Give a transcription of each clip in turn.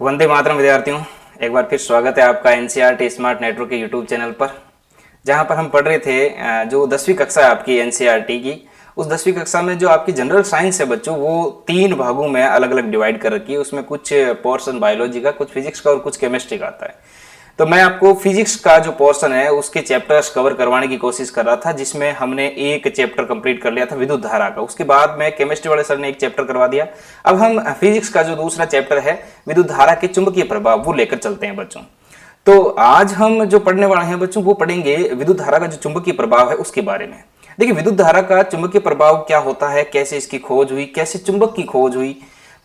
वंदे मातरम विद्यार्थियों, एक बार फिर स्वागत है आपका एनसीईआरटी स्मार्ट नेटवर्क के यूट्यूब चैनल पर, जहां पर हम पढ़ रहे थे जो 10वीं कक्षा है आपकी एनसीईआरटी की। उस 10वीं कक्षा में जो आपकी जनरल साइंस है बच्चों, वो 3 भागों में अलग अलग डिवाइड कर रखी है। उसमें कुछ पोर्शन बायोलॉजी का, कुछ फिजिक्स का और कुछ केमिस्ट्री का आता है। तो मैं आपको फिजिक्स का जो पोर्शन है उसके चैप्टर्स कवर करवाने की कोशिश कर रहा था, जिसमें हमने एक चैप्टर कंप्लीट कर लिया था विद्युत धारा का। उसके बाद में केमिस्ट्री वाले सर ने एक चैप्टर करवा दिया। अब हम फिजिक्स का जो दूसरा चैप्टर है विद्युत धारा के चुंबकीय प्रभाव, वो लेकर चलते हैं बच्चों। तो आज हम जो पढ़ने वाले हैं बच्चों, वो पढ़ेंगे विद्युत धारा का जो चुंबकीय प्रभाव है उसके बारे में। देखिए, विद्युत धारा का चुंबकीय प्रभाव क्या होता है, कैसे इसकी खोज हुई, कैसे चुंबक की खोज हुई,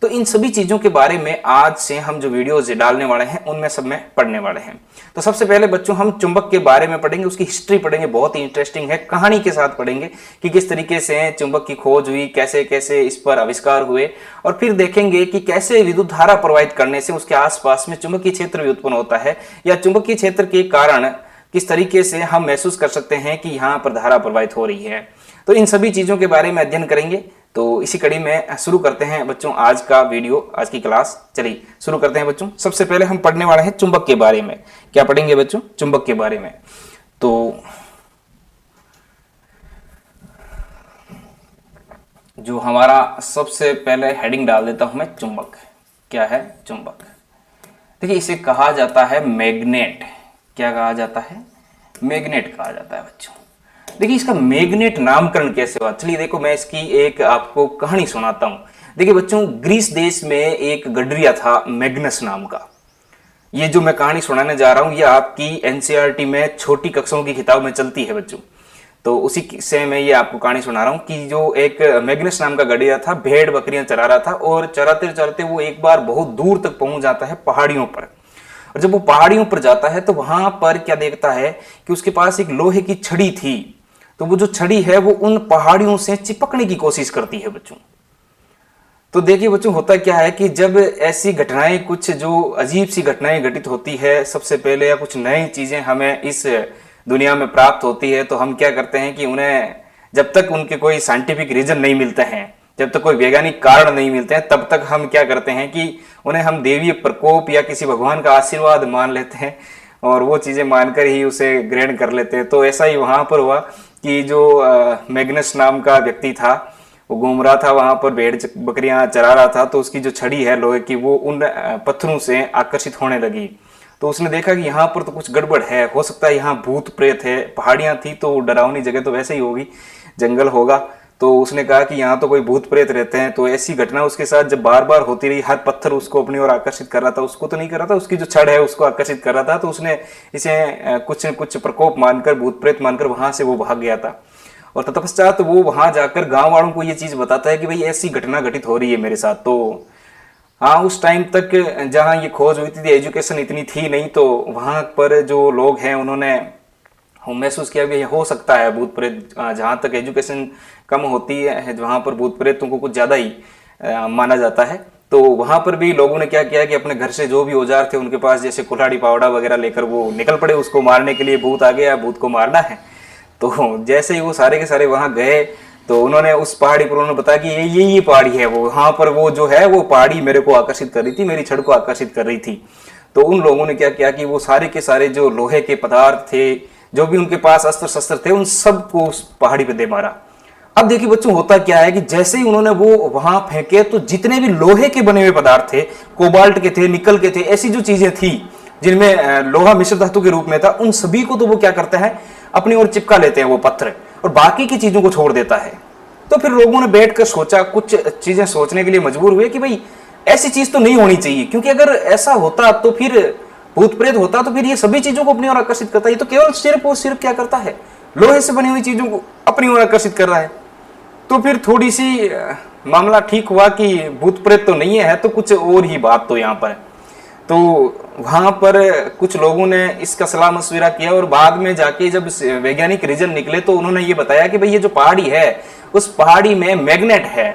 तो इन सभी चीजों के बारे में आज से हम जो वीडियोज डालने वाले हैं उनमें सब में पढ़ने वाले हैं। तो सबसे पहले बच्चों हम चुंबक के बारे में पढ़ेंगे, उसकी हिस्ट्री पढ़ेंगे, बहुत ही इंटरेस्टिंग है, कहानी के साथ पढ़ेंगे कि किस तरीके से चुंबक की खोज हुई, कैसे कैसे इस पर आविष्कार हुए, और फिर देखेंगे कि कैसे विद्युत धारा प्रवाहित करने से उसके आसपास में चुंबकीय क्षेत्र भी उत्पन्न होता है, या चुंबकीय क्षेत्र के कारण किस तरीके से हम महसूस कर सकते हैं कि यहाँ पर धारा प्रवाहित हो रही है। तो इन सभी चीजों के बारे में अध्ययन करेंगे। तो इसी कड़ी में शुरू करते हैं बच्चों आज का वीडियो, आज की क्लास। चलिए शुरू करते हैं बच्चों। सबसे पहले हम पढ़ने वाले हैं चुंबक के बारे में। क्या पढ़ेंगे बच्चों? चुंबक के बारे में। तो जो हमारा सबसे पहले हेडिंग डाल देता हूं मैं, चुंबक। क्या है चुंबक? देखिए, इसे कहा जाता है मैग्नेट। क्या कहा जाता है? मैग्नेट कहा जाता है बच्चों। देखिए, इसका मैग्नेट नामकरण कैसे हुआ? चलिए देखो, मैं इसकी एक आपको कहानी सुनाता हूं। देखिए बच्चों, ग्रीस देश में एक गडरिया था मैग्नस नाम का। ये जो मैं कहानी सुनाने जा रहा हूं, ये आपकी एनसीईआरटी में छोटी कक्षाओं की किताब में चलती है बच्चों। तो उसी से मैं ये आपको कहानी सुना रहा हूं कि जो एक मैग्नस नाम का गडरिया था, भेड़ बकरियां चरा रहा था, और चराते चराते वो एक बार बहुत दूर तक पहुंच जाता है पहाड़ियों पर। और जब वो पहाड़ियों पर जाता है तो वहां पर क्या देखता है कि उसके पास एक लोहे की छड़ी थी। तो वो जो छड़ी है वो उन पहाड़ियों से चिपकने की कोशिश करती है बच्चों। तो देखिए बच्चों, होता क्या है कि जब ऐसी घटनाएं, कुछ जो अजीब सी घटनाएं घटित होती है सबसे पहले, या कुछ नई चीजें हमें इस दुनिया में प्राप्त होती है, तो हम क्या करते हैं कि उन्हें जब तक उनके कोई साइंटिफिक रीजन नहीं मिलते हैं, जब तक कोई वैज्ञानिक कारण नहीं मिलते हैं, तब तक हम क्या करते हैं कि उन्हें हम देवीय प्रकोप या किसी भगवान का आशीर्वाद मान लेते हैं, और वो चीजें मानकर ही उसे ग्रहण कर लेते हैं। तो ऐसा ही वहां पर हुआ कि जो मैग्नस नाम का व्यक्ति था, वो घूम रहा था वहां पर, भेड़ बकरियां चरा रहा था, तो उसकी जो छड़ी है लोहे की, वो उन पत्थरों से आकर्षित होने लगी। तो उसने देखा कि यहाँ पर तो कुछ गड़बड़ है, हो सकता है यहाँ भूत प्रेत है। पहाड़ियां थी तो डरावनी जगह तो वैसे ही होगी, जंगल होगा। तो उसने कहा कि यहाँ तो कोई भूत प्रेत रहते हैं। तो ऐसी घटना उसके साथ जब बार बार होती रही, हर पत्थर उसको अपनी ओर आकर्षित कर रहा था, उसको तो नहीं कर रहा था, उसकी जो छड़ है उसको आकर्षित कर रहा था। तो उसने इसे कुछ न कुछ प्रकोप मानकर, भूत प्रेत मानकर वहां से वो भाग गया था। और तत्पश्चात वो वहां जाकर गांव वालों को ये चीज बताता है कि भाई ऐसी घटना घटित हो रही है मेरे साथ। तो हाँ, उस टाइम तक जहाँ ये खोज हुई थी, एजुकेशन इतनी थी नहीं, तो वहां पर जो लोग हैं उन्होंने महसूस किया कि हो सकता है भूत प्रेत। जहाँ तक एजुकेशन कम होती है, वहां पर भूत प्रेतों को कुछ ज्यादा ही माना जाता है। तो वहां पर भी लोगों ने क्या किया कि अपने घर से जो भी औजार थे उनके पास, जैसे कुल्हाड़ी फावड़ा वगैरह लेकर वो निकल पड़े उसको मारने के लिए। भूत आ गया, भूत को मारना है। तो जैसे ही वो सारे के सारे वहां गए, तो उन्होंने उस पहाड़ी पर उन्होंने बताया कि ये पहाड़ी है। वो वहां पर वो जो है वो पहाड़ी मेरे को आकर्षित कर रही थी, मेरी छड़ को आकर्षित कर रही थी। तो उन लोगों ने क्या किया कि वो सारे के सारे जो लोहे के पदार्थ थे, जो भी उनके पास अस्त्र शस्त्र थे, उन सबको उस पहाड़ी पे दे मारा। अब देखिए बच्चों, होता क्या है कि जैसे ही उन्होंने वो वहां फेंके, तो जितने भी लोहे के बने हुए पदार्थ थे, कोबाल्ट के थे, निकल के थे, ऐसी जो चीजें थी जिनमें लोहा मिश्र धातु के रूप में था, उन सभी को तो वो क्या करता है, अपनी ओर चिपका लेते हैं वो पत्थर, और बाकी की चीजों को छोड़ देता है। तो फिर लोगों ने बैठकर सोचा, कुछ चीजें सोचने के लिए मजबूर हुए कि भाई ऐसी चीज तो नहीं होनी चाहिए, क्योंकि अगर ऐसा होता तो फिर भूत प्रेत होता, तो फिर ये सभी चीजों को अपनी ओर आकर्षित करता है। ये तो केवल सिर्फ और सिर्फ क्या करता है, लोहे से बनी हुई चीजों को अपनी ओर आकर्षित कर रहा है। तो फिर थोड़ी सी मामला ठीक हुआ कि भूत प्रेत तो नहीं है, तो कुछ और ही बात तो यहाँ पर है। तो वहां पर कुछ लोगों ने इसका सलाह मशविरा किया, और बाद में जाके जब वैज्ञानिक रीजन निकले, तो उन्होंने ये बताया कि भाई ये जो पहाड़ी है, उस पहाड़ी में मैग्नेट है,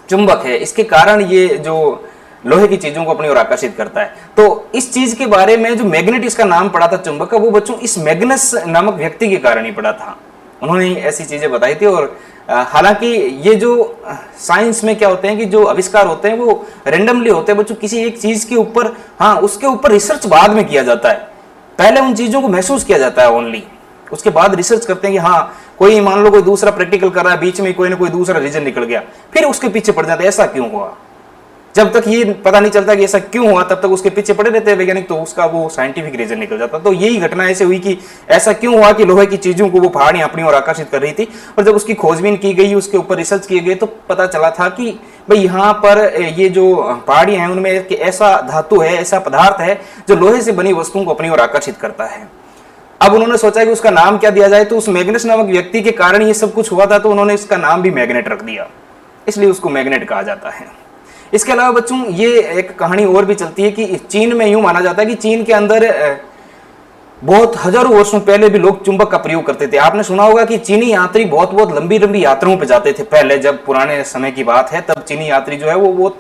चुंबक है, इसके कारण ये जो लोहे की चीजों को अपनी ओर आकर्षित करता है। तो इस चीज के बारे में जो मैग्नेट इसका नाम पड़ा था चुंबक का, वो बच्चों इस मैग्नस नामक व्यक्ति के कारण ही पड़ा था। उन्होंने ऐसी चीजें बताई थी। और हालांकि ये जो साइंस में क्या होते हैं कि जो आविष्कार होते हैं वो रेंडमली होते हैं बच्चों, किसी एक चीज के ऊपर, हाँ उसके ऊपर रिसर्च बाद में किया जाता है, पहले उन चीजों को महसूस किया जाता है ओनली, उसके बाद रिसर्च करते हैं कि हाँ कोई मान लो कोई दूसरा प्रैक्टिकल कर रहा है, बीच में कोई ना कोई दूसरा रीजन निकल गया, फिर उसके पीछे पड़ जाते हैं ऐसा क्यों हुआ। जब तक ये पता नहीं चलता कि ऐसा क्यों हुआ तब तक उसके पीछे पड़े रहते हैं वैज्ञानिक, तो उसका वो साइंटिफिक रीजन निकल जाता। तो यही घटना ऐसे हुई कि ऐसा क्यों हुआ कि लोहे की चीजों को वो पहाड़ियां अपनी ओर आकर्षित कर रही थी, और जब उसकी खोजबीन की गई, उसके ऊपर रिसर्च किए गए, तो पता चला था कि भाई यहाँ पर ये जो पहाड़ियां हैं उनमें एक ऐसा धातु है, ऐसा पदार्थ है जो लोहे से बनी वस्तुओं को अपनी ओर आकर्षित करता है। अब उन्होंने सोचा कि उसका नाम क्या दिया जाए, तो उस मैग्नेस नामक व्यक्ति के कारण ये सब कुछ हुआ था, तो उन्होंने इसका नाम भी मैग्नेट रख दिया, इसलिए उसको मैग्नेट कहा जाता है। इसके अलावा बच्चों ये एक कहानी और भी चलती है कि चीन में यूं माना जाता है कि चीन के अंदर बहुत हजारों वर्षों पहले भी लोग चुंबक का प्रयोग करते थे। आपने सुना होगा कि चीनी यात्री बहुत बहुत लंबी लंबी यात्राओं पर जाते थे पहले, जब पुराने समय की बात है, तब चीनी यात्री जो है वो बहुत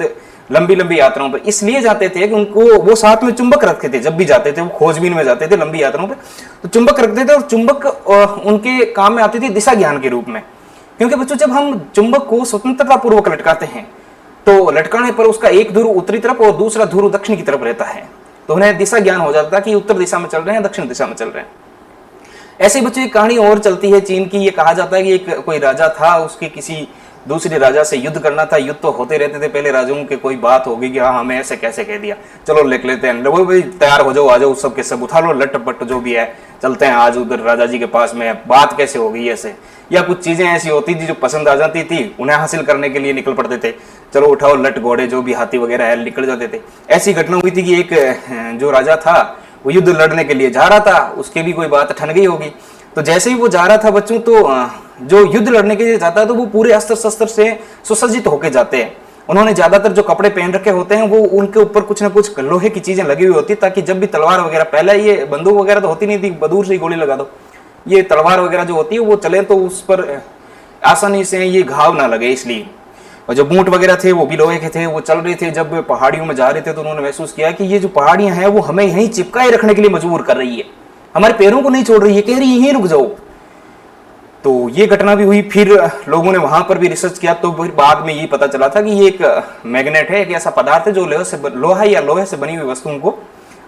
लंबी लंबी यात्राओं पर इसलिए जाते थे कि उनको वो साथ में चुंबक रखते थे। जब भी जाते थे वो खोजबीन में जाते थे लंबी यात्राओं पे, तो चुंबक रखते थे, और चुंबक उनके काम में आती थी दिशा ज्ञान के रूप में। क्योंकि बच्चों जब हम चुंबक को स्वतंत्रता पूर्वक लटकाते हैं तो लटकाने पर उसका एक ध्रुव उत्तरी तरफ और दूसरा ध्रुव दक्षिण की तरफ रहता है, तो उन्हें दिशा ज्ञान हो जाता था कि उत्तर दिशा में चल रहे हैं दक्षिण दिशा में चल रहे हैं। ऐसे बच्चों एक कहानी और चलती है चीन की। ये कहा जाता है कि एक कोई राजा था, उसके किसी दूसरे राजा से युद्ध करना था। युद्ध तो होते रहते थे पहले, राजाओं के कोई बात होगी कि हाँ हमें ऐसे कैसे कह दिया, चलो लिख लेते हैं, वो भाई तैयार हो जाओ, आ जाओ, सब के सब उठा लो, लट पट जो भी है, चलते हैं आज उधर राजा जी के पास में, बात कैसे होगी ऐसे। या कुछ चीजें ऐसी होती थी जो पसंद आ जाती थी, उन्हें हासिल करने के लिए निकल पड़ते थे, चलो उठाओ लट घोड़े जो भी हाथी वगैरह है, निकल जाते थे। ऐसी घटना हुई थी कि एक जो राजा था वो युद्ध लड़ने के लिए जा रहा था, उसके भी कोई बात ठन गई होगी। तो जैसे ही वो जा रहा था बच्चों, तो जो युद्ध लड़ने के लिए जाता है तो वो पूरे अस्त्र शस्त्र से सुसज्जित होकर जाते हैं। उन्होंने ज्यादातर जो कपड़े पहन रखे होते हैं वो उनके ऊपर कुछ ना कुछ लोहे की चीजें लगी हुई होती, ताकि जब भी तलवार वगैरह, पहले ये बंदूक वगैरह तो होती नहीं थी, बंदूक से ही गोली लगा दो, ये तलवार वगैरह जो होती है वो चले तो उस पर आसानी से ये घाव ना लगे इसलिए। और जो बूट वगैरह थे वो भी लोहे के थे। वो चल रहे थे, जब पहाड़ियों में जा रहे थे तो उन्होंने महसूस किया कि ये जो पहाड़ियां हैं वो हमें यहीं चिपकाए रखने के लिए मजबूर कर रही है, हमारे पैरों को नहीं छोड़ रही है, कह रही यहीं रुक जाओ। तो ये घटना भी हुई। फिर लोगों ने वहां पर भी रिसर्च किया, तो फिर बाद में ये पता चला था कि ये एक मैग्नेट है, एक ऐसा पदार्थ है जो लोहा या लोहे से बनी हुई वस्तुओं को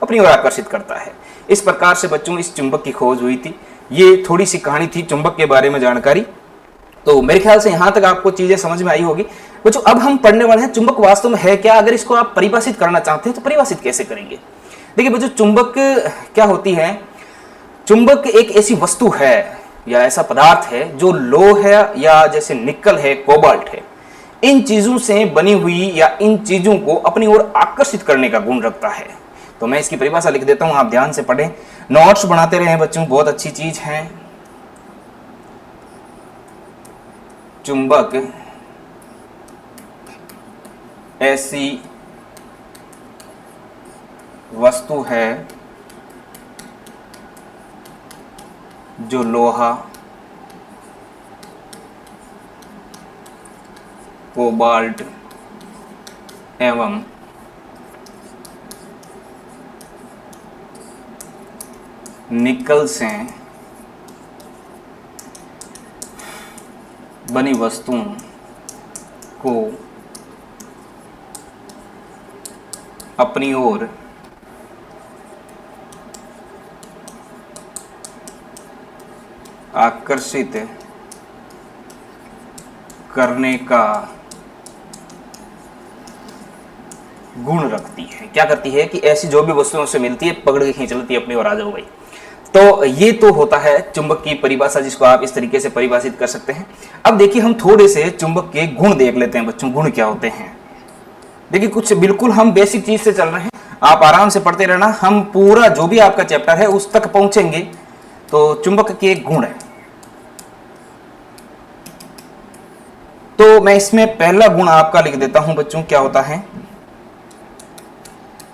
अपनी ओर आकर्षित करता है। इस प्रकार से बच्चों इस चुंबक की खोज हुई थी। ये थोड़ी सी कहानी थी चुंबक के बारे में जानकारी। तो मेरे ख्याल से यहां तक आपको चीजें समझ में आई होगी बच्चों। अब हम पढ़ने वाले हैं चुंबक वास्तव में है क्या। अगर इसको आप परिभाषित करना चाहते हैं तो परिभाषित कैसे करेंगे। देखिए बच्चों, चुंबक क्या होती है। चुंबक एक ऐसी वस्तु है या ऐसा पदार्थ है जो लोहे या जैसे निकल है, कोबाल्ट है, इन चीजों से बनी हुई या इन चीजों को अपनी ओर आकर्षित करने का गुण रखता है। तो मैं इसकी परिभाषा लिख देता हूं, आप ध्यान से पढ़ें, नोट्स बनाते रहे बच्चों, बहुत अच्छी चीज है। चुंबक ऐसी वस्तु है जो लोहा, कोबाल्ट एवं निकल से बनी वस्तुओं को अपनी ओर आकर्षित करने का गुण रखती है। क्या करती है कि ऐसी जो भी वस्तुओं से मिलती है पकड़ के खींच लेती है अपनी ओर, आ जाओ भाई। तो ये तो होता है चुंबक की परिभाषा, जिसको आप इस तरीके से परिभाषित कर सकते हैं। अब देखिए हम थोड़े से चुंबक के गुण देख लेते हैं बच्चों, गुण क्या होते हैं। देखिए कुछ बिल्कुल हम बेसिक चीज से चल रहे हैं, आप आराम से पढ़ते रहना, हम पूरा जो भी आपका चैप्टर है उस तक पहुंचेंगे। तो चुंबक के गुण है, तो मैं इसमें पहला गुण आपका लिख देता हूं बच्चों। क्या होता है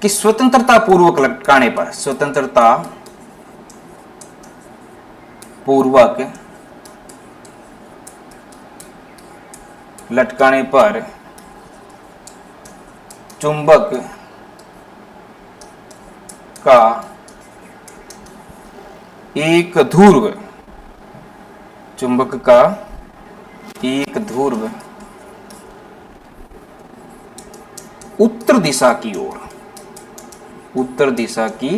कि स्वतंत्रता पूर्वक लटकाने पर, स्वतंत्रता पूर्वक लटकाने पर चुंबक का एक ध्रुव चुंबक का एक ध्रुव उत्तर दिशा की ओर, उत्तर दिशा की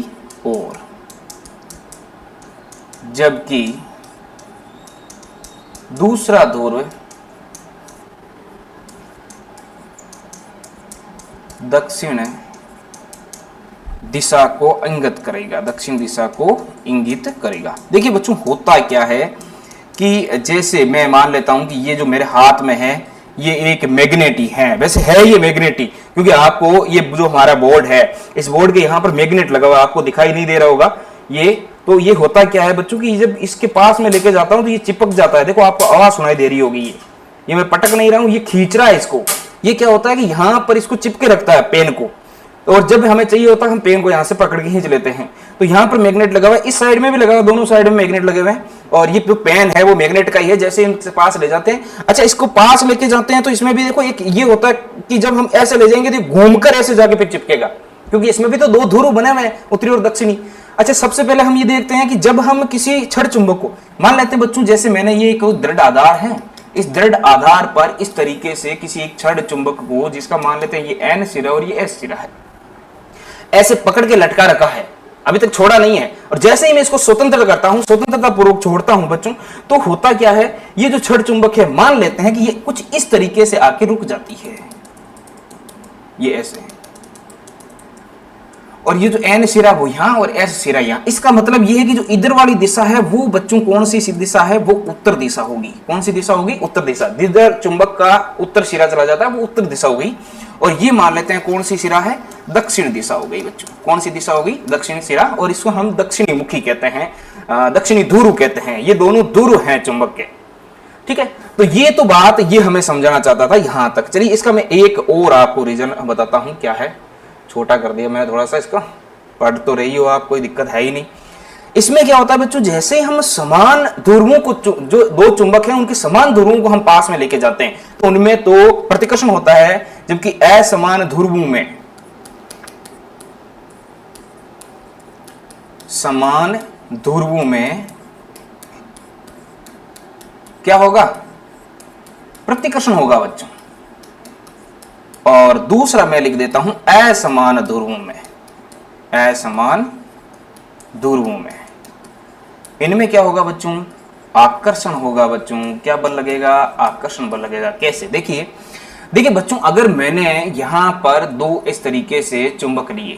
ओर, जबकि दूसरा ध्रुव दक्षिण दिशा को इंगित करेगा, दक्षिण दिशा को इंगित करेगा। देखिए बच्चों, होता क्या है कि जैसे मैं मान लेता हूं कि ये जो मेरे हाथ में है ये एक मैग्नेट ही है, वैसे है ये मैग्नेट ही, क्योंकि आपको ये जो हमारा बोर्ड है, इस बोर्ड के यहाँ पर मैग्नेट लगा हुआ, आपको दिखाई नहीं दे रहा होगा ये। तो ये होता क्या है बच्चों कि जब इसके पास में लेके जाता हूं तो ये चिपक जाता है। देखो आपको आवाज सुनाई दे रही होगी, ये मैं पटक नहीं रहा हूं, ये खींच रहा है इसको। ये क्या होता है कि यहां पर इसको चिपके रखता है पेन को, और जब हमें चाहिए होता है हम पेन को यहां से पकड़ के खींच लेते हैं। तो यहां पर मैग्नेट लगा हुआ है, इस साइड में भी लगा हुआ है, दोनों साइड में मैग्नेट लगे हुए हैं, और ये जो पेन है वो मैग्नेट का ही है। जैसे इनके पास ले जाते हैं, अच्छा इसको पास लेके जाते हैं, तो इसमें भी देखो एक ये होता है कि जब हम ऐसे ले जाएंगे तो घूमकर ऐसे जाके पे चिपकेगा, क्योंकि इसमें भी तो दो ध्रुव बने हुए हैं, उत्तरी और दक्षिणी। अच्छा सबसे पहले हम ये देखते हैं कि जब हम किसी छड़ चुंबक को मान लेते हैं बच्चों, जैसे मैंने ये एक दृढ़ आधार है, इस दृढ़ आधार पर इस तरीके से किसी एक छड़ चुंबक को, जिसका मान लेते हैं ये एन सिरा और ये एस सिरा है, ऐसे पकड़ के लटका रखा है, अभी तक छोड़ा नहीं है। और जैसे ही मैं इसको स्वतंत्र करता हूं, स्वतंत्रता पूर्वक छोड़ता हूं बच्चों, तो होता क्या है, ये जो छड़ चुंबक है मान लेते हैं कि ये कुछ इस तरीके से आके रुक जाती है, ये ऐसे है, और ये जो एन सिरा वो यहां और एस सिरा यहां। इसका मतलब ये है कि जो इधर वाली दिशा है वो बच्चों कौन सी दिशा है, वो उत्तर दिशा होगी। कौन सी दिशा होगी? उत्तर दिशा। जिधर चुंबक का उत्तर सिरा चला जाता है वो उत्तर दिशा होगी, और ये मान लेते हैं कौन सी सिरा है, दक्षिण दिशा हो गई बच्चों। कौन सी दिशा होगी? दक्षिण सिरा, और इसको हम दक्षिणी मुखी कहते हैं, दक्षिणी ध्रुव कहते हैं। ये दोनों ध्रुव हैं चुंबक के, ठीक है। तो ये तो बात ये हमें समझाना चाहता था यहां तक। चलिए इसका मैं एक और आपको रीजन बताता हूं क्या है। छोटा कर दिया मैंने थोड़ा सा, इसका पढ़ तो रही हो आप, कोई दिक्कत है ही नहीं। इसमें क्या होता है बच्चों, जैसे हम समान ध्रुवों को, जो दो चुंबक हैं उनके समान ध्रुवों को हम पास में लेके जाते हैं तो उनमें तो प्रतिकर्षण होता है, जबकि असमान ध्रुवों में, समान ध्रुवों में क्या होगा? प्रतिकर्षण होगा बच्चों। और दूसरा मैं लिख देता हूं असमान ध्रुवों में, असमान ध्रुवों में इनमें क्या होगा बच्चों? आकर्षण होगा बच्चों। क्या बल लगेगा? आकर्षण बल लगेगा। कैसे? देखिए बच्चों, अगर मैंने यहां पर दो इस तरीके से चुंबक लिए,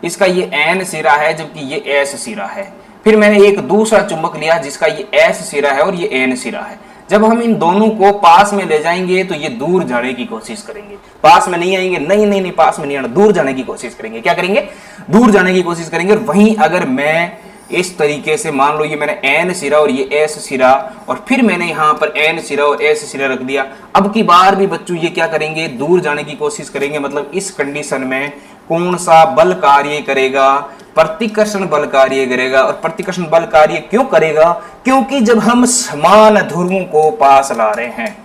इसका ये एन सिरा है जबकि ये एस सिरा है, फिर मैंने एक दूसरा चुंबक लिया जिसका ये एस सिरा है और ये एन सिरा है। जब हम इन दोनों को पास में ले जाएंगे तो ये दूर जाने की कोशिश करेंगे, पास में नहीं आएंगे, नहीं पास में नहीं आना, दूर जाने की कोशिश करेंगे। क्या करेंगे? दूर जाने की कोशिश करेंगे। और वहीं अगर मैं इस तरीके से, मान लो ये मैंने एन सिरा और ये एस सिरा, और फिर मैंने यहाँ पर एन सिरा और एस सिरा रख दिया, अब की बार भी बच्चों ये क्या करेंगे? दूर जाने की कोशिश करेंगे। मतलब इस कंडीशन में कौन सा बल कार्य करेगा? प्रतिकर्षण बल कार्य करेगा। और प्रतिकर्षण बल कार्य क्यों करेगा? क्योंकि जब हम समान ध्रुवों को पास ला रहे हैं,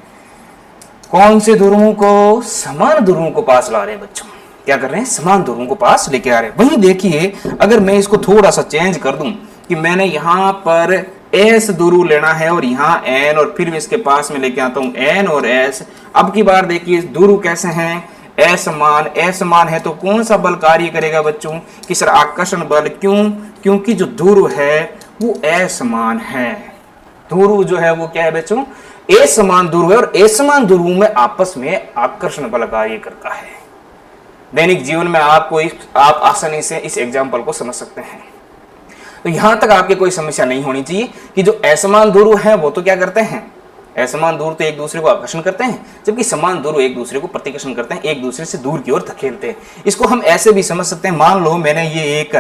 कौन से ध्रुवों को? समान ध्रुवों को पास ला रहे हैं बच्चों। क्या कर रहे हैं? समान ध्रुवों को पास लेके आ रहे हैं। वहीं देखिए, अगर मैं इसको थोड़ा सा चेंज कर दूं कि मैंने यहां पर एस ध्रुव लेना है और यहाँ एन, और फिर इसके पास में लेके आता हूं एन और एस। अब की बार देखिए ध्रुव कैसे हैं? असमान है, तो कौन सा बल कार्य करेगा बच्चों? कि सर आकर्षण बल। क्यों? क्योंकि जो ध्रुव है वो असमान है। ध्रुव जो है वो क्या है बच्चों? असमान ध्रुव है, और असमान ध्रुवों में आपस में आकर्षण बल कार्य करता है। दैनिक जीवन में आप आसानी से इस एग्जाम्पल को समझ सकते हैं। तो यहां तक आपके कोई समस्या नहीं होनी चाहिए कि जो असमान ध्रुव है वो तो क्या करते हैं? असमान ध्रुव तो एक दूसरे को आकर्षण करते हैं, जबकि समान ध्रुव एक दूसरे को प्रतिकर्षण करते हैं, एक दूसरे से दूर की ओर धकेलते हैं। इसको हम ऐसे भी समझ सकते हैं, मान लो मैंने ये एक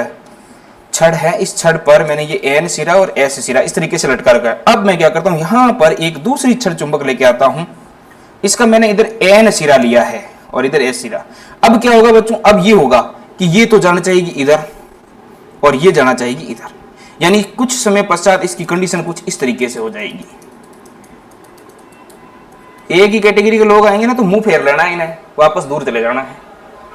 छड़ है, इस छड़ पर मैंने ये एन सिरा और एस सिरा इस तरीके से लटका रखा है। अब मैं क्या करता हूं, यहां पर एक दूसरी छड़ चुंबक लेके आता हूं, इसका मैंने इधर एन सिरा लिया है और इधर एस सिरा। अब क्या होगा बच्चों? अब ये होगा कि ये तो जाना चाहिए इधर और ये जाना चाहिए इधर, यानी कुछ समय पश्चात इसकी कंडीशन कुछ इस तरीके से हो जाएगी। एक ही कैटेगरी के लोग आएंगे ना तो मुंह फेर लेना है, इन्हें वापस दूर चले जाना है।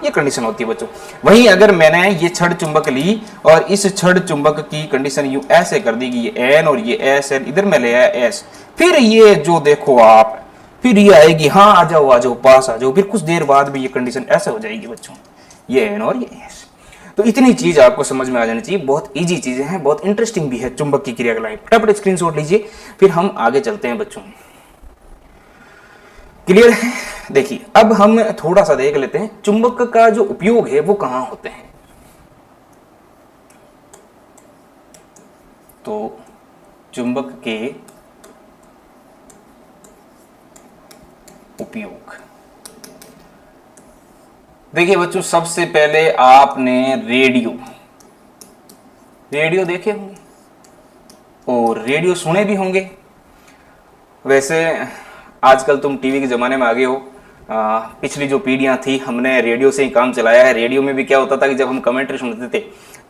ये कंडीशन होती है बच्चों। वहीं अगर मैंने ये छड़ चुंबक ली और इस छड़ चुंबक की कंडीशन यूं ऐसे कर दी कि ये एन और ये एस एन, इधर में ले आया एस, फिर ये जो देखो आप, फिर ये आएगी हाँ आ जाओ पास आ जाओ, फिर कुछ देर बाद भी ये कंडीशन ऐसे हो जाएगी बच्चों, ये एन और ये एस। तो इतनी चीज आपको समझ में आ जानी चाहिए, बहुत इजी चीजें हैं, बहुत इंटरेस्टिंग भी है चुंबक की क्रियाकलाएं। फटाफट स्क्रीनशॉट लीजिए, फिर हम आगे चलते हैं बच्चों। क्लियर है? देखिए अब हम थोड़ा सा देख लेते हैं चुंबक का जो उपयोग है वो कहां होते हैं। तो चुंबक के उपयोग, देखिए बच्चों सबसे पहले आपने रेडियो देखे होंगे और रेडियो सुने भी होंगे। वैसे आजकल तुम टीवी के ज़माने में आ गए हो, पिछली जो पीढ़ियां थी हमने रेडियो से ही काम चलाया है। रेडियो में भी क्या होता था कि जब हम कमेंट्री सुनते थे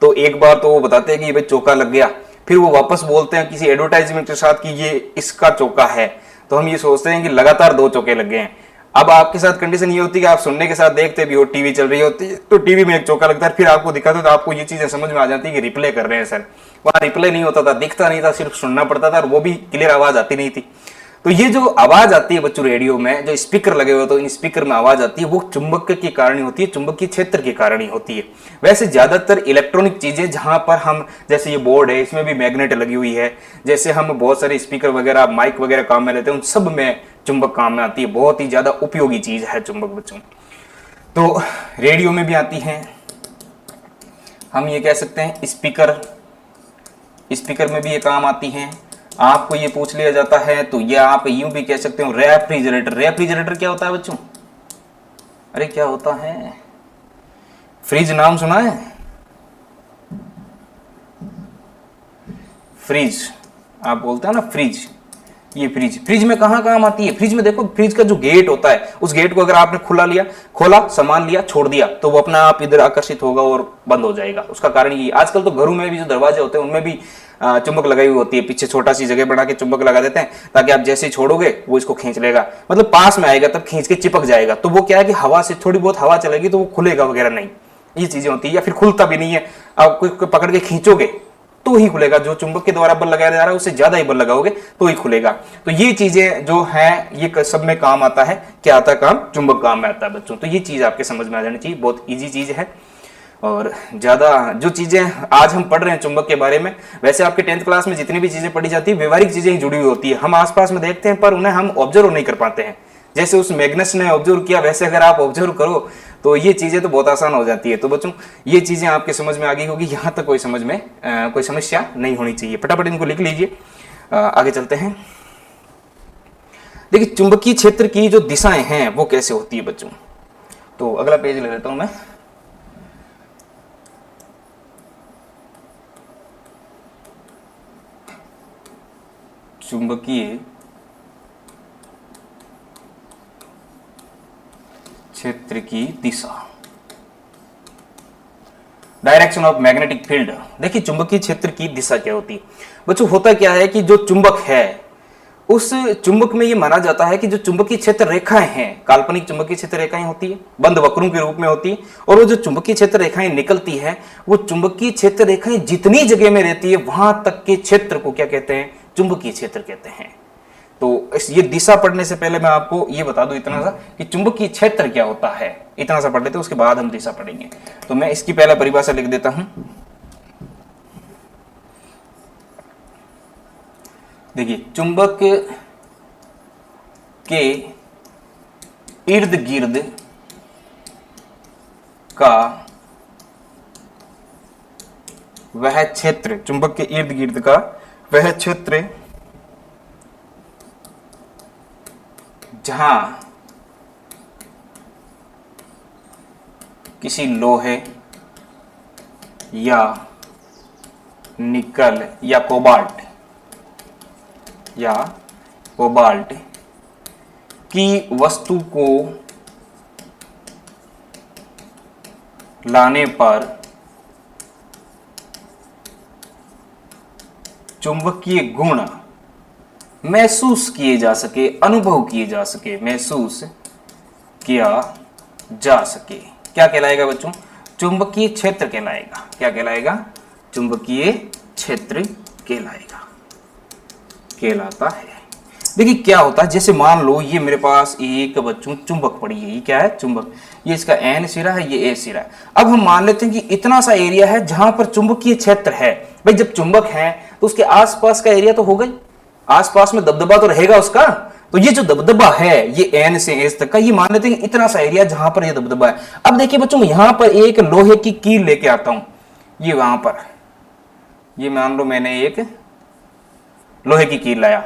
तो एक बार तो वो बताते हैं कि भाई चौका लग गया, फिर वो वापस बोलते हैं किसी एडवर्टाइजमेंट के साथ कि ये इसका चौका है, तो हम ये सोचते हैं कि लगातार 2 चौके लग गए हैं। अब आपके साथ कंडीशन ये होती है कि आप सुनने के साथ देखते भी हो, टीवी चल रही होती है तो टीवी में एक चौका लगता है, फिर आपको दिखाते तो आपको ये चीजें समझ में आ जाती है कि रिप्ले कर रहे हैं सर। वहां रिप्ले नहीं होता था, दिखता नहीं था, सिर्फ सुनना पड़ता था और वो भी क्लियर आवाज आती नहीं थी। तो ये जो आवाज आती है बच्चों रेडियो में, जो स्पीकर लगे हुए तो इन स्पीकर में आवाज आती है, वो चुंबक के कारण ही होती है, चुंबकीय क्षेत्र के कारण ही होती है। वैसे ज्यादातर इलेक्ट्रॉनिक चीजें जहां पर हम, जैसे ये बोर्ड है इसमें भी मैग्नेट लगी हुई है, जैसे हम बहुत सारे स्पीकर वगैरह माइक वगैरह काम में लेते हैं, उन सब में चुंबक काम में आती है। बहुत ही ज्यादा उपयोगी चीज है चुंबक बच्चों। तो रेडियो में भी आती है, हम ये कह सकते हैं स्पीकर में भी ये काम आती हैं। आपको ये पूछ लिया जाता है तो ये आप यूं भी कह सकते हो रेफ्रिजरेटर क्या होता है बच्चों? अरे क्या होता है? फ्रिज नाम सुना है? फ्रिज आप बोलते हैं ना फ्रिज, ये फ्रिज में कहां काम आती है? फ्रिज में देखो, फ्रिज का जो गेट होता है उस गेट को अगर आपने खोला सामान लिया छोड़ दिया तो वो अपना आप इधर आकर्षित होगा और बंद हो जाएगा। उसका कारण ये, आजकल तो घरों में भी जो दरवाजे होते हैं उनमें भी चुंबक लगाई हुई होती है, पीछे छोटा सी जगह बना के चुंबक लगा देते हैं ताकि आप जैसे ही छोड़ोगे वो इसको खींच लेगा, मतलब पास में आएगा तब खींच के चिपक जाएगा। तो वो क्या है कि हवा से थोड़ी बहुत हवा चलेगी तो वो खुलेगा वगैरह नहीं, ये चीजें होती है। या फिर खुलता भी नहीं है, आप कोई पकड़ के खींचोगे तो ही खुलेगा, जो चुंबक के द्वारा बल लगाया जा रहा है उससे ज्यादा ही बल लगाओगे तो ही खुलेगा। तो ये चीजें जो है ये सब में काम आता है, क्या आता है काम? चुंबक काम में आता है बच्चों। तो ये चीज आपके समझ में आ जानी चाहिए, बहुत इजी चीज है। और ज्यादा जो चीजें आज हम पढ़ रहे हैं चुंबक के बारे में, वैसे आपके 10th क्लास में जितनी भी चीजें पढ़ी जाती है व्यवहारिक चीजें ही जुड़ी हुई होती है, हम आसपास में देखते हैं पर उन्हें हम ऑब्जर्व नहीं कर पाते हैं। जैसे उस मैग्नस ने ऑब्जर्व किया वैसे अगर आप ऑब्जर्व करो तो ये चीजें तो बहुत आसान हो जाती है। तो बच्चों ये चीजें आपके समझ में आ गई होगी, यहां तक कोई समझ में कोई समस्या नहीं होनी चाहिए। फटाफट इनको लिख लीजिए, आगे चलते हैं। देखिए चुंबकीय क्षेत्र की जो दिशाएं हैं वो कैसे होती है बच्चों। तो अगला पेज ले लेता हूं मैं। चुंबकीय क्षेत्र की दिशा, डायरेक्शन ऑफ मैग्नेटिक फील्ड। देखिए चुंबकीय क्षेत्र की दिशा क्या होती है बच्चों। होता क्या है कि जो चुंबक है उस चुंबक में ये माना जाता है कि जो चुंबकीय क्षेत्र रेखाएं हैं, काल्पनिक चुंबकीय क्षेत्र रेखाएं होती है, बंद वक्रों के रूप में होती है, और वो जो चुंबकीय क्षेत्र रेखाएं निकलती है वो चुंबकीय क्षेत्र रेखाएं जितनी जगह में रहती है वहां तक के क्षेत्र को क्या कहते हैं? चुंबकीय क्षेत्र कहते हैं। तो ये दिशा पढ़ने से पहले मैं आपको ये बता दूं इतना सा कि चुंबकीय क्षेत्र क्या होता है, इतना सा पढ़ लेते हैं, उसके बाद हम दिशा पढ़ेंगे। तो मैं इसकी पहले परिभाषा लिख देता हूं। देखिए चुंबक के इर्द गिर्द का वह क्षेत्र, चुंबक के इर्द गिर्द का वह क्षेत्र जहां किसी लोहे या निकल या कोबाल्ट की वस्तु को लाने पर चुंबकीय गुण महसूस किए जा सके, अनुभव किए जा सके, महसूस किया जा सके। क्या कहलाएगा बच्चों? चुंबकीय क्षेत्र कहलाएगा। क्या कहलाएगा? चुंबकीय क्षेत्र कहलाता है। देखिए क्या होता है, जैसे मान लो ये मेरे पास एक बच्चों चुंबक पड़ी है, ये क्या है? चुंबक। ये इसका एन सिरा है, ये ए सिरा है। अब हम मान लेते हैं कि इतना सा एरिया है जहां पर चुंबकीय क्षेत्र है। भाई जब चुंबक है तो उसके आसपास का एरिया तो होगा ही, आसपास में दबदबा तो रहेगा उसका। तो ये जो दबदबा है ये एन से एस तक का, ये मान लेते हैं कि इतना सा एरिया जहां पर ये दबदबा है। अब देखिए बच्चों, यहां पर एक लोहे की कील लेके आता हूं, ये वहां पर, ये मान लो मैंने एक लोहे की कील लाया,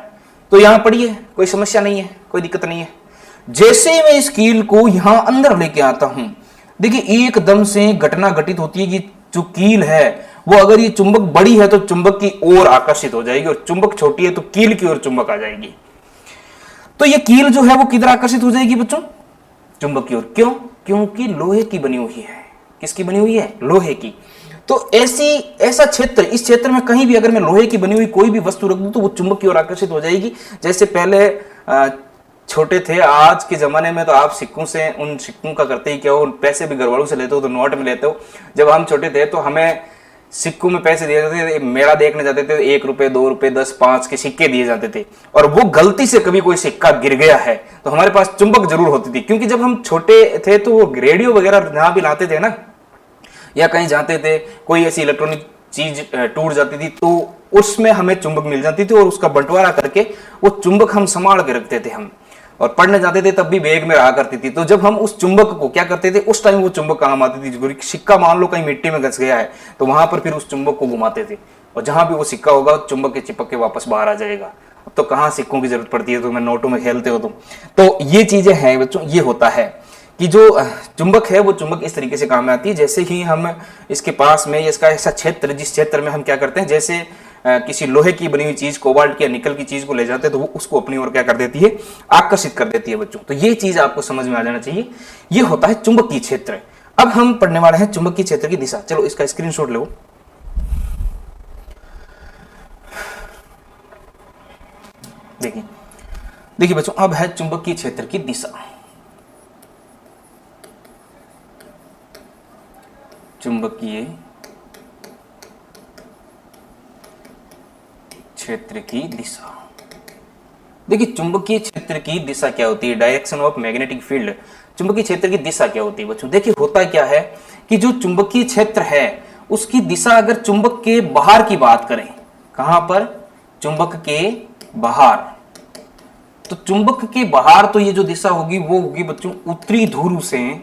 तो यहां पड़ी है, कोई समस्या नहीं है, कोई दिक्कत नहीं है। जैसे ही मैं इस कील को यहां अंदर लेके आता हूं, देखिए एकदम से घटना घटित होती है कि जो कील है वो, अगर ये चुंबक बड़ी है तो चुंबक की ओर आकर्षित हो जाएगी, और चुंबक छोटी है तो कील की ओर चुंबक आ जाएगी। तो ये कील जो है वो किधर आकर्षित हो जाएगी बच्चों? चुंबक की ओर। क्यों? क्योंकि लोहे की बनी हुई है। किसकी बनी हुई है? लोहे की। तो ऐसा क्षेत्र, इस क्षेत्र में कहीं भी अगर मैं लोहे की बनी हुई कोई भी वस्तु रख दूं तो वो चुंबक की ओर आकर्षित हो जाएगी। जैसे पहले छोटे थे, आज के जमाने में तो आप सिक्कों से, उन सिक्कों का करते ही क्या हो, पैसे भी घर वालों से लेते हो तो नोट में लेते हो। जब हम छोटे थे तो हमें सिक्कों में पैसे दिए जाते थे, मेला देखने जाते थे, 1 रुपए 2 रुपए 10 5 के सिक्के दिए जाते थे, और वो गलती से कभी कोई सिक्का गिर गया है तो हमारे पास चुंबक जरूर होती थी। क्योंकि जब हम छोटे थे तो वो रेडियो वगैरह जहां भी लाते थे ना, या कहीं जाते थे, कोई ऐसी इलेक्ट्रॉनिक चीज टूट जाती थी तो उसमें हमें चुंबक मिल जाती थी, और उसका बंटवारा करके वो चुंबक हम संभाल के रखते थे हम, और पढ़ने जाते थे तब भी बैग में रहा करती थी। तो जब हम उस चुंबक को क्या करते थे, उस टाइम वो चुंबक काम आती थी। सिक्का मान लो कहीं मिट्टी में घस गया है तो वहां पर फिर उस चुंबक को घुमाते थे, और जहां भी वो सिक्का होगा चुंबक के चिपक के वापस बाहर आ जाएगा। अब तो कहां सिक्कों की जरूरत पड़ती है, तो मैं नोटों में खेलते हो तुम। तो ये चीजें हैं बच्चों, ये होता है कि जो चुंबक है वो चुंबक इस तरीके से काम में आती है। जैसे ही हम इसके पास में, इसका ऐसा क्षेत्र, जिस क्षेत्र में हम क्या करते हैं, जैसे किसी लोहे की बनी हुई चीज, कोबाल्ट या निकल की चीज को ले जाते हैं तो वो उसको अपनी ओर क्या कर देती है? आकर्षित कर देती है बच्चों। तो ये चीज आपको समझ में आ जाना चाहिए, ये होता है चुंबकीय क्षेत्र। अब हम पढ़ने वाले हैं चुंबकीय क्षेत्र की दिशा। चलो इसका स्क्रीनशॉट लो। देखिए देखिए बच्चों, अब है चुंबकीय क्षेत्र की दिशा। चुंबकीय क्षेत्र की दिशा। देखिए चुंबकीय क्षेत्र की दिशा क्या होती है? Direction of magnetic field. चुंबकीय क्षेत्र की दिशा क्या होती है बच्चों? देखिए होता क्या है कि जो चुंबकीय क्षेत्र है उसकी दिशा, अगर चुंबक के बाहर की बात करें, कहां पर? चुंबक के बाहर। तो चुंबक के बाहर तो ये जो दिशा होगी वो होगी बच्चों उत्तरी ध्रुव से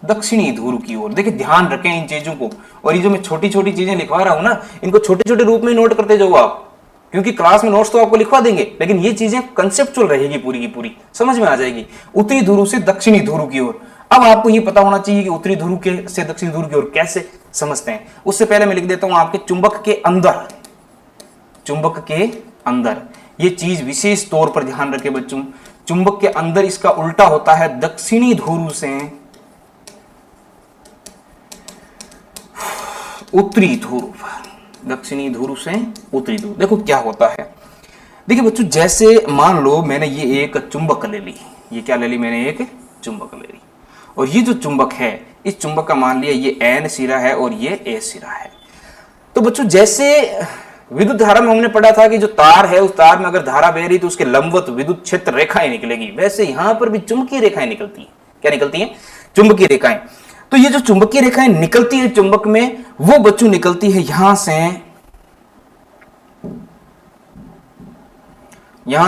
दक्षिणी ध्रुव की ओर। देखिए ध्यान रखें इन चीजों को, और ये जो मैं छोटी छोटी चीजें लिखवा रहा हूं ना, इनको छोटे छोटे रूप में नोट करते जाओ आप, क्योंकि क्लास में नोट्स तो आपको लिखवा देंगे, लेकिन ये चीजें कंसेप्चुअल रहेगी, पूरी की पूरी समझ में आ जाएगी। उत्तरी ध्रुव से दक्षिणी ध्रुव की ओर। अब आपको ये पता होना चाहिए कि उत्तरी ध्रुव के से दक्षिणी ध्रुव की ओर कैसे समझते हैं। उससे पहले मैं लिख देता हूं आपके चुंबक के अंदर ये चीज विशेष तौर पर ध्यान रखें बच्चों। चुंबक के अंदर इसका उल्टा होता है दक्षिणी ध्रुव से उत्तरी ध्रुव, दक्षिणी ध्रुव से उत्तरी ध्रुव। देखो क्या होता है, देखिए बच्चों, जैसे मान लो मैंने ये एक चुंबक ले ली, ये क्या ले ली? मैंने एक चुंबक ले ली, और ये जो चुंबक है, इस चुंबक का मान लिया ये एन सिरा है और ये ए सिरा है। तो बच्चों जैसे विद्युत धारा में हमने पढ़ा था कि जो तार है, उस तार में अगर धारा बह रही तो उसके लंबवत विद्युत क्षेत्र रेखाएं निकलेगी, वैसे यहां पर भी चुंबकीय रेखाएं निकलती हैं। क्या निकलती हैं? चुंबकीय रेखाएं। तो ये जो चुंबकीय रेखाएं निकलती है चुंबक में, वो बच्चों निकलती है यहां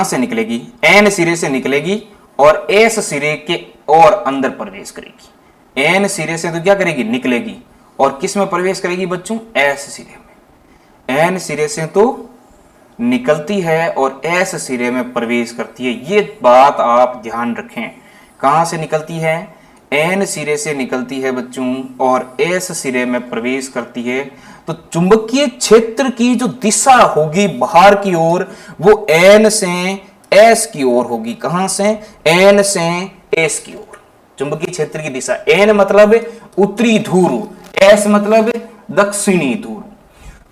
से निकलेगी, एन सिरे से निकलेगी और एस सिरे के और अंदर प्रवेश करेगी। एन सिरे से तो क्या करेगी? निकलेगी, और किस में प्रवेश करेगी बच्चों? एस सिरे में। एन सिरे से तो निकलती है और एस सिरे में प्रवेश करती है। ये बात आप ध्यान रखें। कहां से निकलती है? एन सिरे से निकलती है बच्चों और एस सिरे में प्रवेश करती है। तो चुंबकीय क्षेत्र की जो दिशा होगी बाहर की ओर, वो एन से एस की ओर होगी। कहां से? एन से एस की ओर। चुंबकीय क्षेत्र की दिशा, एन मतलब उत्तरी ध्रुव, एस मतलब दक्षिणी ध्रुव।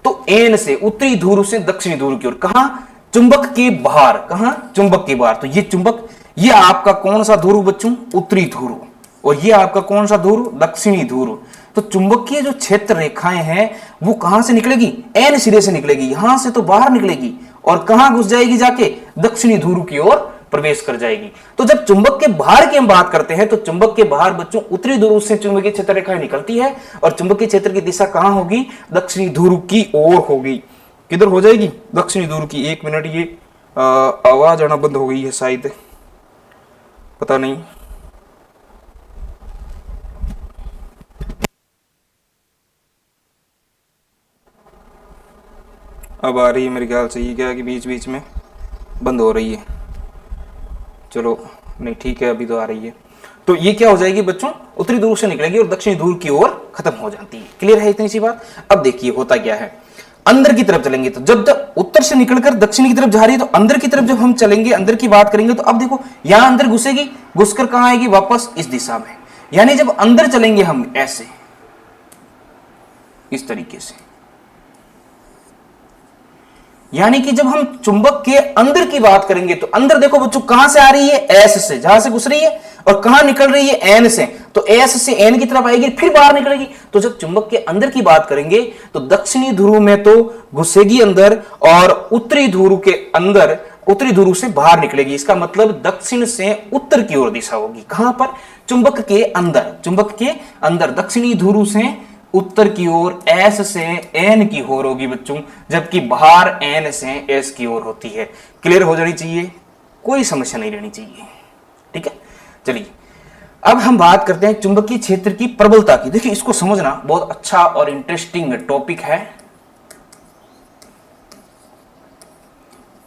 तो एन से उत्तरी ध्रुव से दक्षिणी ध्रुव की ओर, कहां? चुंबक के बाहर। कहां? चुंबक के बाहर। तो ये चुंबक ये आपका कौन सा ध्रुव बच्चों? उत्तरी ध्रुव। और ये आपका कौन सा ध्रुव? दक्षिणी ध्रुव। तो चुंबकीय जो क्षेत्र रेखाएं हैं वो कहां से निकलेगी? एन सिरे से निकलेगी, यहां से तो बाहर निकलेगी और कहां घुस जाएगी? जाके दक्षिणी ध्रुव की ओर प्रवेश कर जाएगी। तो जब चुंबक के बाहर की हम बात करते हैं तो चुंबक के बाहर बच्चों उत्तरी ध्रुव से चुंबकीय क्षेत्र रेखाएं निकलती है और चुंबकीय क्षेत्र की दिशा कहां होगी? दक्षिणी ध्रुव की ओर होगी। किधर हो जाएगी? दक्षिणी ध्रुव की। एक मिनट, ये आवाज आना बंद हो गई है शायद, पता नहीं। अब आ रही है मेरे ख्याल से। ये क्या है कि बीच बीच में बंद हो रही है। चलो नहीं, ठीक है, अभी तो आ रही है। तो ये क्या हो जाएगी बच्चों? उत्तरी ध्रुव से निकलेगी और दक्षिणी ध्रुव की ओर खत्म हो जाती है। क्लियर है इतनी सी बात? अब देखिए होता क्या है, अंदर की तरफ चलेंगे तो जब जब उत्तर से निकलकर दक्षिण की तरफ जा रही है तो अंदर की तरफ जब हम चलेंगे, अंदर की बात करेंगे तो अब देखो यहां अंदर घुसेगी, घुसकर कहां आएगी? वापस इस दिशा में। यानी जब अंदर चलेंगे हम ऐसे, इस तरीके से, यानी कि जब हम चुंबक के अंदर की बात करेंगे तो अंदर देखो बच्चों कहां से आ रही है? एस से, जहां से घुस रही है, और कहां निकल रही है? एन से। तो एस से एन की तरफ आएगी, फिर बाहर निकलेगी। तो जब चुंबक के अंदर की बात करेंगे तो दक्षिणी ध्रुव में तो घुसेगी अंदर और उत्तरी ध्रुव के अंदर, उत्तरी ध्रुव से बाहर निकलेगी। इसका मतलब दक्षिण से उत्तर की ओर दिशा होगी। कहां पर? चुंबक के अंदर, चुंबक के अंदर दक्षिणी ध्रुव से उत्तर की ओर एस से एन की ओर होगी बच्चों, जबकि बाहर एन से एस की ओर होती है। क्लियर हो जानी चाहिए, कोई समस्या नहीं रहनी चाहिए। ठीक है, चलिए अब हम बात करते हैं चुंबकीय क्षेत्र की प्रबलता की। देखिए इसको समझना बहुत अच्छा और इंटरेस्टिंग टॉपिक है।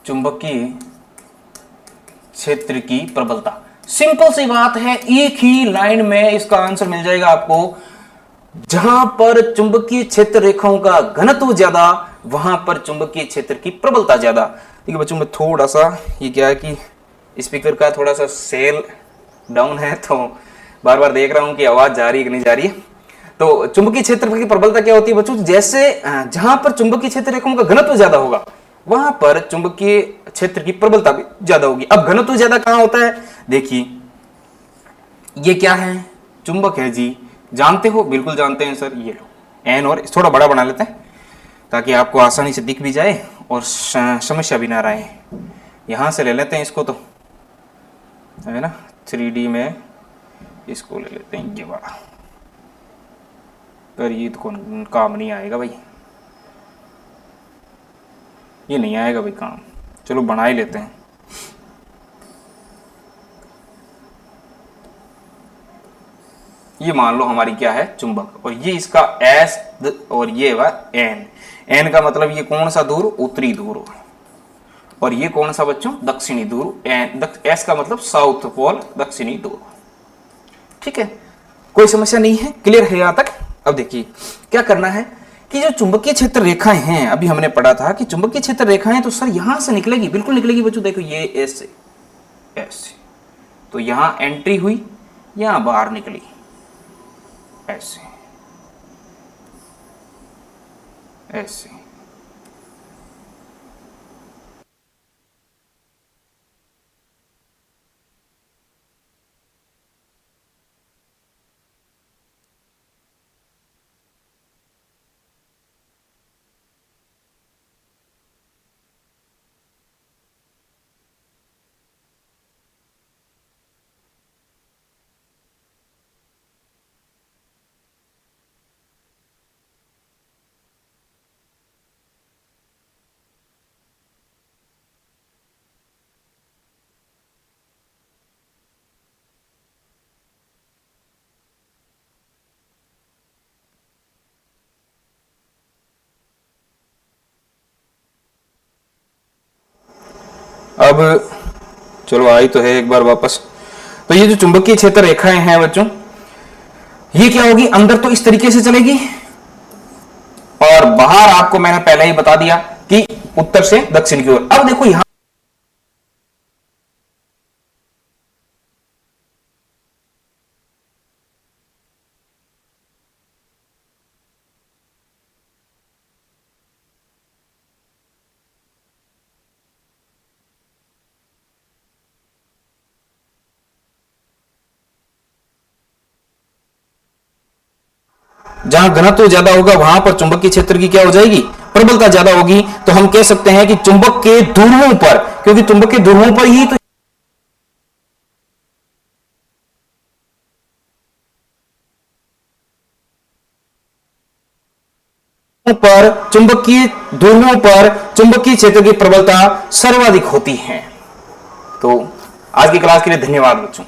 चुंबकीय क्षेत्र की प्रबलता, सिंपल सी बात है, एक ही लाइन में इसका आंसर मिल जाएगा आपको। जहां पर चुंबकीय क्षेत्र रेखाओं का घनत्व ज्यादा, वहां पर चुंबकीय क्षेत्र की प्रबलता ज्यादा। ठीक है बच्चों, मैं थोड़ा सा, ये क्या है कि स्पीकर का थोड़ा सा सेल डाउन है तो बार बार देख रहा हूं कि आवाज जा रही है कि नहीं जा रही है। तो चुंबकीय क्षेत्र की प्रबलता क्या होती है बच्चों? जैसे जहां पर चुंबकीय क्षेत्र रेखाओं का घनत्व ज्यादा होगा वहां पर चुंबकीय क्षेत्र की प्रबलता भी ज्यादा होगी। अब घनत्व ज्यादा कहां होता है? देखिए ये क्या है? चुंबक है जी, जानते हो? बिल्कुल जानते हैं सर। ये लो एन, और थोड़ा बड़ा बना लेते हैं ताकि आपको आसानी से दिख भी जाए और समस्या भी ना रहे। यहां से ले लेते हैं इसको, तो है ना, 3D में इसको ले लेते हैं ये बड़ा। पर ये तो कौन काम नहीं आएगा भाई, ये नहीं आएगा भाई काम। चलो बना ही लेते हैं। ये मान लो हमारी क्या है? चुंबक, और ये इसका एस और ये हुआ एन। एन का मतलब ये कौन सा ध्रुव? उत्तरी ध्रुव। और ये कौन सा बच्चों? दक्षिणी ध्रुव। एस का मतलब साउथ पोल, दक्षिणी ध्रुव। ठीक है, कोई समस्या नहीं है। क्लियर है यहां तक? अब देखिए क्या करना है कि जो चुंबकीय क्षेत्र रेखाएं हैं, अभी हमने पढ़ा था कि चुंबकीय क्षेत्र रेखाएं तो सर यहां से निकलेगी, बिल्कुल निकलेगी बच्चों। देखो ये एस, ऐसे, तो यहां एंट्री हुई, यहां बाहर निकली, ऐसे ऐसे। अब चलो आई तो है एक बार वापस। तो ये जो चुंबकीय क्षेत्र रेखाएं हैं बच्चों, ये क्या होगी? अंदर तो इस तरीके से चलेगी और बाहर आपको मैंने पहले ही बता दिया कि उत्तर से दक्षिण की ओर। अब देखो यहां जहां घनत्व ज्यादा होगा वहां पर चुंबकीय क्षेत्र की क्या हो जाएगी, प्रबलता ज्यादा होगी। तो हम कह सकते हैं कि चुंबक के ध्रुवों पर, क्योंकि चुंबक के ध्रुवों पर ही तो पर चुंबकीय ध्रुवों पर चुंबकीय क्षेत्र की प्रबलता सर्वाधिक होती है। तो आज की क्लास के लिए धन्यवाद बच्चों।